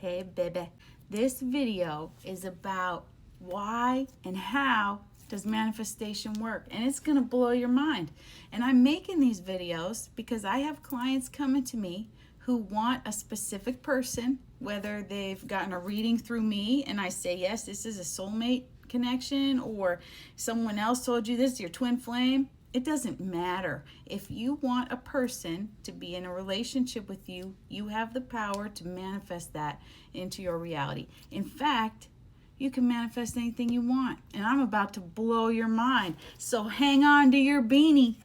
Hey baby, this video is about why and how does manifestation work, and it's gonna blow your mind. And I'm making these videos because I have clients coming to me who want a specific person, whether they've gotten a reading through me and I say yes, this is a soulmate connection, or someone else told you this is your twin flame. It doesn't matter. If you want a person to be in a relationship with you, you have the power to manifest that into your reality. In fact, you can manifest anything you want, and I'm about to blow your mind. So hang on to your beanie.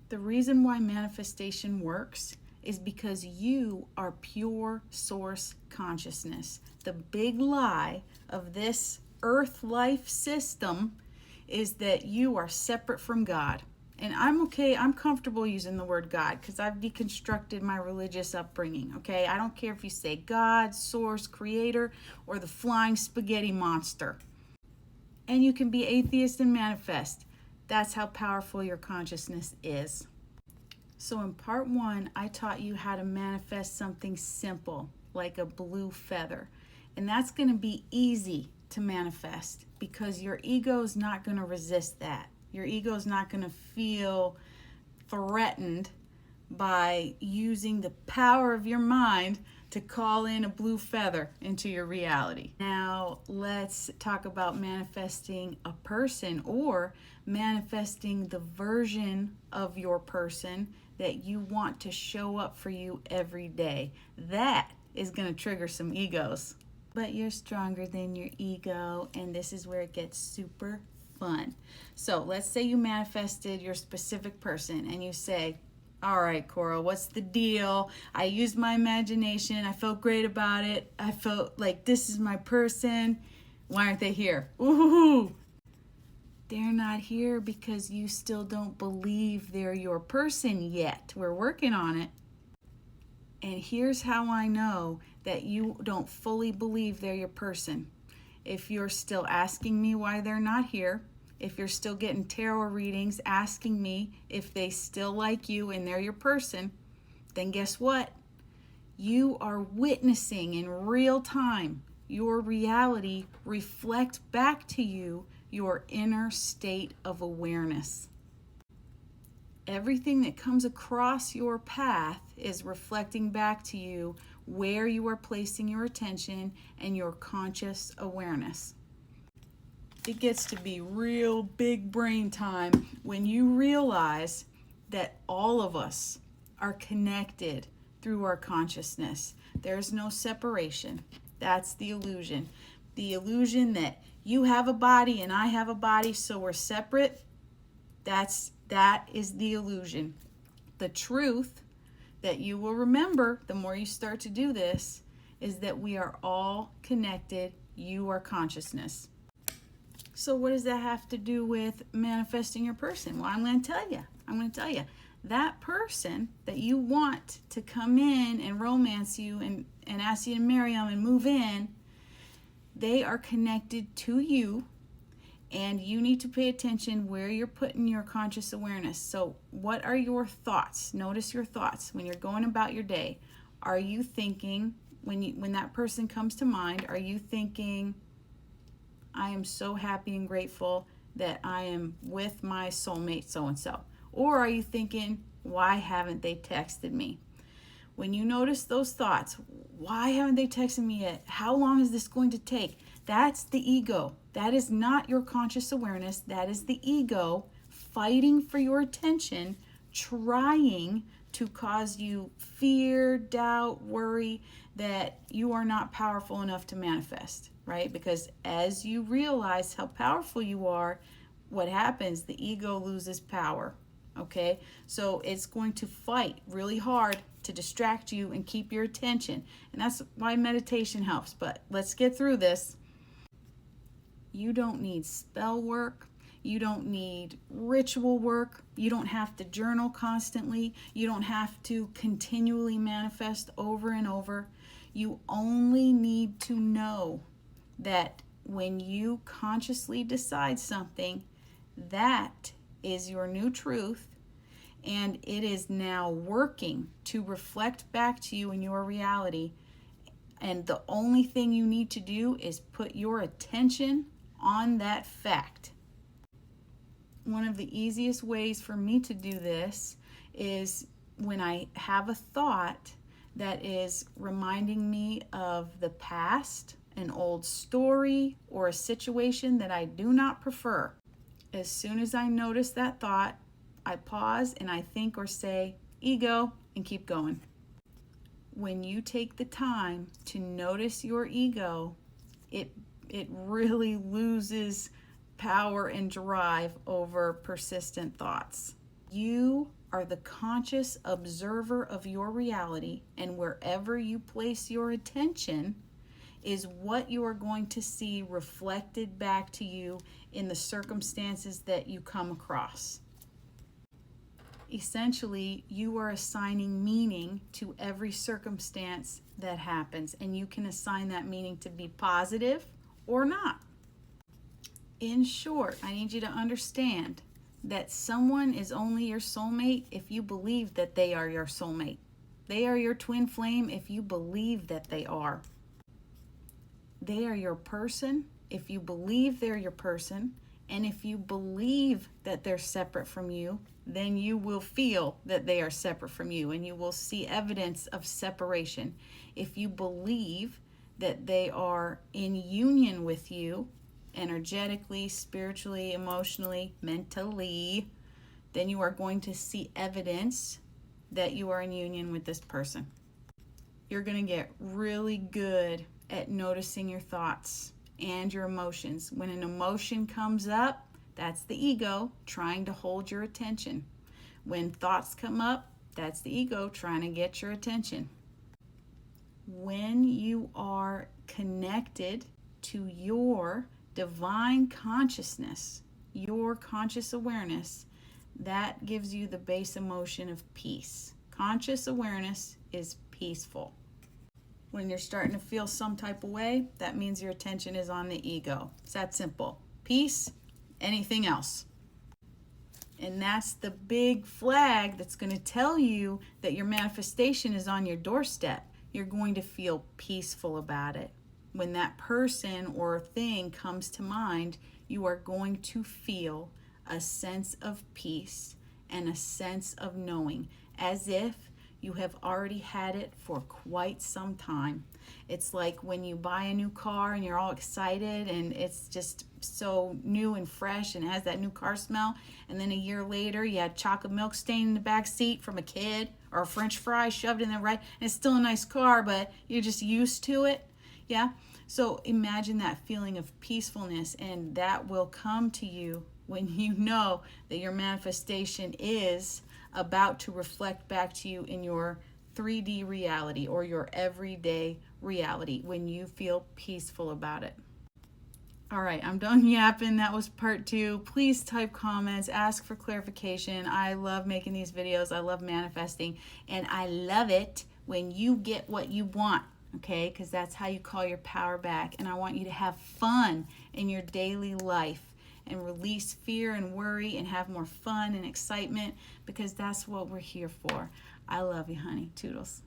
The reason why manifestation works is because you are pure source consciousness. The big lie of this earth life system is that you are separate from God. And I'm comfortable using the word God because I've deconstructed my religious upbringing, okay? I don't care if you say God, source, creator, or the flying spaghetti monster. And you can be atheist and manifest. That's how powerful your consciousness is. So in part 1, I taught you how to manifest something simple, like a blue feather. And that's going to be easy to manifest because your ego is not going to resist that. Your ego is not going to feel threatened by using the power of your mind to call in a blue feather into your reality. Now, let's talk about manifesting a person, or manifesting the version of your person that you want to show up for you every day. That is going to trigger some egos. But you're stronger than your ego, and this is where it gets super fun. So let's say you manifested your specific person and you say, all right, Coral, what's the deal? I used my imagination. I felt great about it. I felt like this is my person. Why aren't they here? Ooh, they're not here because you still don't believe they're your person yet. We're working on it. And here's how I know that you don't fully believe they're your person. If you're still asking me why they're not here, if you're still getting tarot readings asking me if they still like you and they're your person, then guess what? You are witnessing in real time your reality reflect back to you your inner state of awareness. Everything that comes across your path is reflecting back to you where you are placing your attention and your conscious awareness. It gets to be real big brain time when you realize that all of us are connected through our consciousness. There's no separation. That's the illusion. The illusion that you have a body and I have a body, so we're separate. That is the illusion. The truth that you will remember the more you start to do this is that we are all connected. You are consciousness. So what does that have to do with manifesting your person? Well, I'm going to tell you. That person that you want to come in and romance you and ask you to marry them and move in, they are connected to you, and you need to pay attention where you're putting your conscious awareness. So what are your thoughts? Notice your thoughts when you're going about your day. Are you thinking, when that person comes to mind, are you thinking, I am so happy and grateful that I am with my soulmate so-and-so? Or are you thinking, why haven't they texted me? When you notice those thoughts, why haven't they texted me yet? How long is this going to take? That's the ego. That is not your conscious awareness. That is the ego fighting for your attention, trying to cause you fear, doubt, worry that you are not powerful enough to manifest, right? Because as you realize how powerful you are, what happens? The ego loses power, okay? So it's going to fight really hard to distract you and keep your attention. And that's why meditation helps. But let's get through this. You don't need spell work. You don't need ritual work. You don't have to journal constantly. You don't have to continually manifest over and over. You only need to know that when you consciously decide something, that is your new truth, and it is now working to reflect back to you in your reality And the only thing you need to do is put your attention on that fact. One of the easiest ways for me to do this is when I have a thought that is reminding me of the past, an old story, or a situation that I do not prefer. As soon as I notice that thought, I pause and I think or say, ego, and keep going. When you take the time to notice your ego, it really loses power and drive over persistent thoughts. You are the conscious observer of your reality, and wherever you place your attention is what you are going to see reflected back to you in the circumstances that you come across. Essentially, you are assigning meaning to every circumstance that happens, and you can assign that meaning to be positive or not. In short, I need you to understand that someone is only your soulmate if you believe that they are your soulmate. They are your twin flame if you believe that they are. They are your person if you believe they're your person, and if you believe that they're separate from you, then you will feel that they are separate from you, and you will see evidence of separation. If you believe that they are in union with you, energetically, spiritually, emotionally, mentally, then you are going to see evidence that you are in union with this person. You're going to get really good at noticing your thoughts and your emotions. When an emotion comes up, that's the ego trying to hold your attention. When thoughts come up, that's the ego trying to get your attention. When you are connected to your divine consciousness, your conscious awareness, that gives you the base emotion of peace. Conscious awareness is peaceful. When you're starting to feel some type of way, that means your attention is on the ego. It's that simple. Peace, anything else. And that's the big flag that's going to tell you that your manifestation is on your doorstep. You're going to feel peaceful about it. When that person or thing comes to mind, you are going to feel a sense of peace and a sense of knowing, as if you have already had it for quite some time. It's like when you buy a new car and you're all excited and it's just so new and fresh and has that new car smell, and then a year later you had chocolate milk stain in the back seat from a kid, or a french fry shoved in there, right? And it's still a nice car, but you're just used to it. Yeah? So imagine that feeling of peacefulness, and that will come to you when you know that your manifestation is about to reflect back to you in your 3D reality or your everyday reality when you feel peaceful about it. All right, I'm done yapping. That was part 2. Please type comments, ask for clarification. I love making these videos. I love manifesting, and I love it when you get what you want, okay? Because that's how you call your power back. And I want you to have fun in your daily life and release fear and worry and have more fun and excitement, because that's what we're here for. I love you, honey. Toodles.